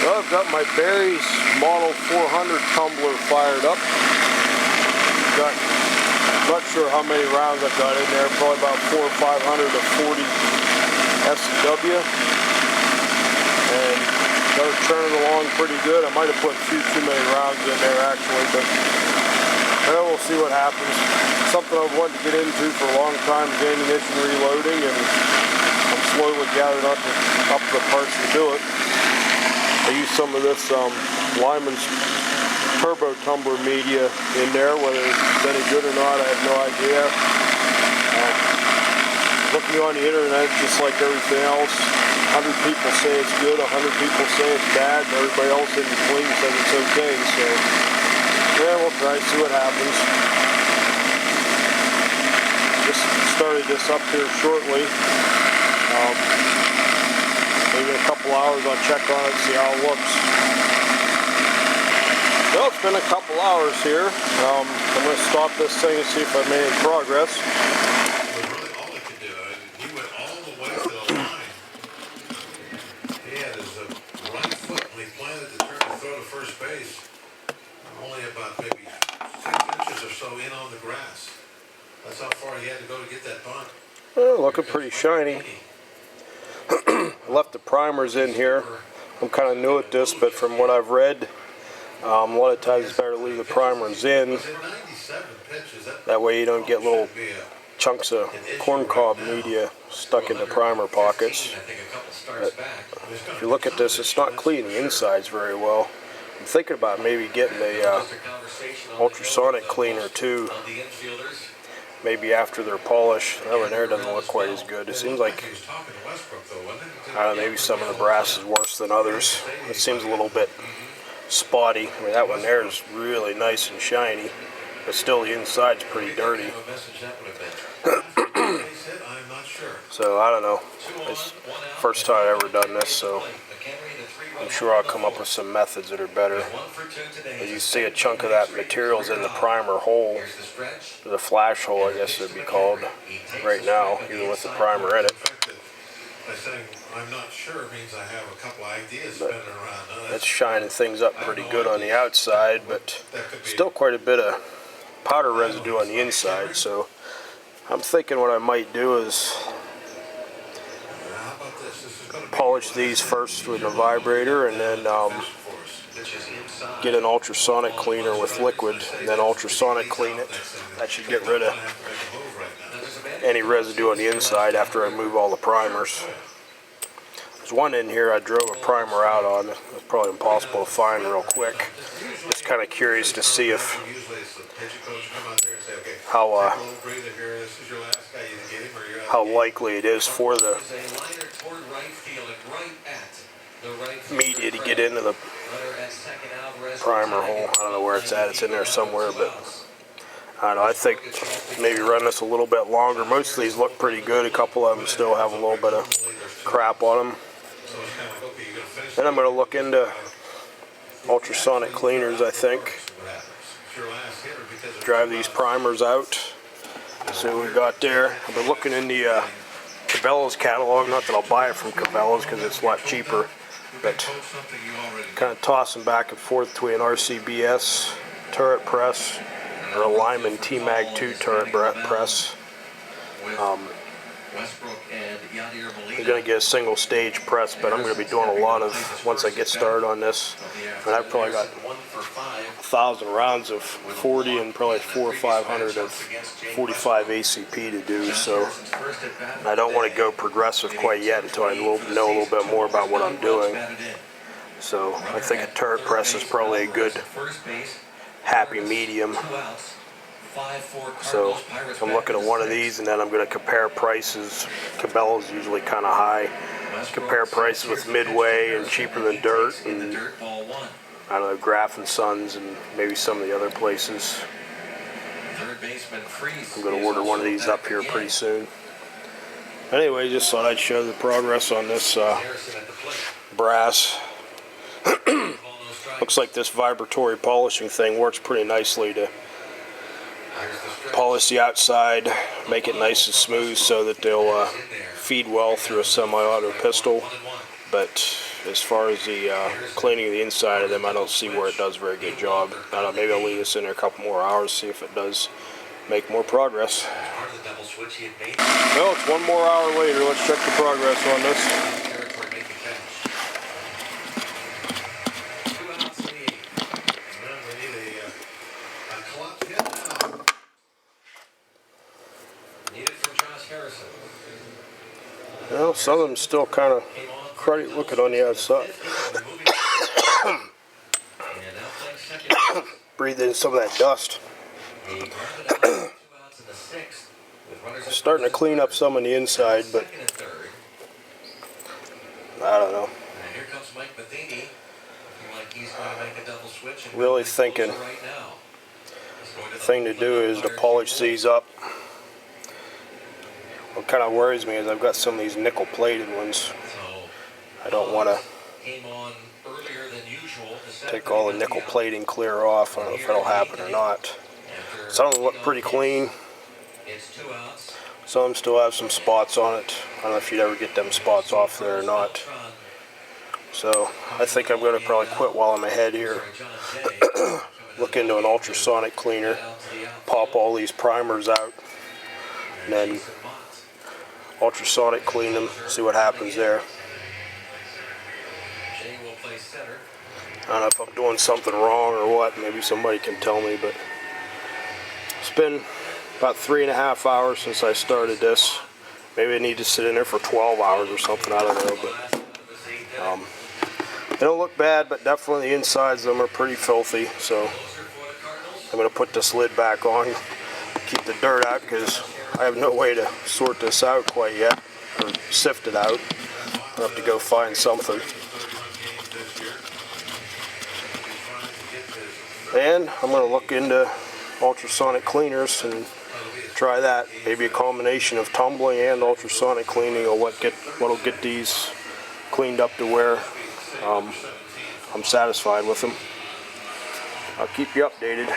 Well, I've got my Barry's Model 400 tumbler fired up. Not sure how many rounds I've got in there, probably about 400 or 500 to 40 SW. And they're churning along pretty good. I might have put a few too many rounds in there actually, but well, we'll see what happens. Something I've wanted to get into for a long time is ammunition reloading, and I'm slowly gathering up the parts to do it. I use some of this Lyman's turbo tumbler media in there. Whether it's any good or not, I have no idea. Looking on the internet, just like everything else, 100 people say it's good, 100 people say it's bad, and everybody else in between says it's okay. So, yeah, we'll try to see what happens. Just started this up here shortly. Maybe in a couple hours I'll check on it, see how it looks. Well, it's been a couple hours here. I'm going to stop this thing and see if I made any progress. All he could do, he went all the way to the line. He had his right foot when he planted to turn to throw to first base. Only about maybe 6 inches or so in on the grass. That's how far he had to go to get that bunt. Well, looking pretty shiny. I left the primers in here. I'm kind of new at this, but from what I've read, a lot of times it's better to leave the primers in. That way you don't get little chunks of corncob media stuck in the primer pockets. But if you look at this, it's not cleaning the insides very well. I'm thinking about maybe getting a ultrasonic cleaner too. Maybe after they're polished. That one there doesn't look quite as good. It seems like, I don't know, maybe some of the brass is worse than others. It seems a little bit spotty. I mean, that one there is really nice and shiny, but still the inside's pretty dirty. So I don't know. It's the first time I've ever done this, so I'm sure I'll come up with some methods that are better. As you see, a chunk of that material's in the primer hole, the flash hole, I guess it'd be called, right now, even with the primer in it. I'm not sure means I have a couple ideas spinning around. That's shining things up pretty good on the outside, but still quite a bit of powder residue on the inside. So I'm thinking what I might do is polish these first with a vibrator, and then get an ultrasonic cleaner with liquid, and then ultrasonic clean it. That should get rid of any residue on the inside after I remove all the primers. There's one in here I drove a primer out on. It's probably impossible to find real quick. Just kind of curious to see if how likely it is for the media to get into the primer hole. I don't know where it's at. It's in there somewhere, but I don't know. I think maybe run this a little bit longer. Most of these look pretty good. A couple of them still have a little bit of crap on them. Then I'm going to look into ultrasonic cleaners, I think. Drive these primers out. See what we got there. I've been looking in the Cabela's catalog. Not that I'll buy it from Cabela's because it's a lot cheaper, but kind of tossing back and forth between an RCBS turret press or a Lyman T-Mag 2 turret press. I'm going to get a single stage press, but I'm going to be doing a lot of, once I get started on this, and I've probably got 1,000 rounds of 40 and probably 400 or 500 of 45 ACP to do, so I don't want to go progressive quite yet until I know a little bit more about what I'm doing. So I think a turret press is probably a good happy medium. So I'm looking at one of these, and then I'm going to compare prices. Cabela's usually kind of high. Compare prices with Midway and cheaper than Dirt, and I don't know, Graff and Sons, and maybe some of the other places. I'm going to order one of these up here pretty soon. Anyway, just thought I'd show the progress on this brass. Looks like this vibratory polishing thing works pretty nicely to polish the outside, make it nice and smooth so that they'll feed well through a semi-auto pistol. But as far as the cleaning of the inside of them, I don't see where it does a very good job. I don't know, maybe I'll leave this in there a couple more hours, see if it does make more progress. Well, it's 1 more hour later. Let's check the progress on this. Well, some of them still kind of cruddy looking on the outside. Breathe in some of that dust. Starting to clean up some on the inside, but I don't know. Really thinking the thing to do is to polish these up. What kind of worries me is I've got some of these nickel plated ones. I don't want to take all the nickel plating clear off. I don't know if that'll happen or not. Some of them look pretty clean. Some of them still have some spots on it. I don't know if you'd ever get them spots off there or not. So I think I'm going to probably quit while I'm ahead here. Look into an ultrasonic cleaner, pop all these primers out, and then ultrasonic clean them, see what happens there. I don't know if I'm doing something wrong or what. Maybe somebody can tell me, but it's been about 3.5 hours since I started this. Maybe I need to sit in there for 12 hours or something, I don't know, but they don't look bad, but definitely the insides of them are pretty filthy, so I'm going to put this lid back on, keep the dirt out, because I have no way to sort this out quite yet, or sift it out. I'll have to go find something. And I'm going to look into ultrasonic cleaners and try that. Maybe a combination of tumbling and ultrasonic cleaning or what'll get these cleaned up to where I'm satisfied with them. I'll keep you updated.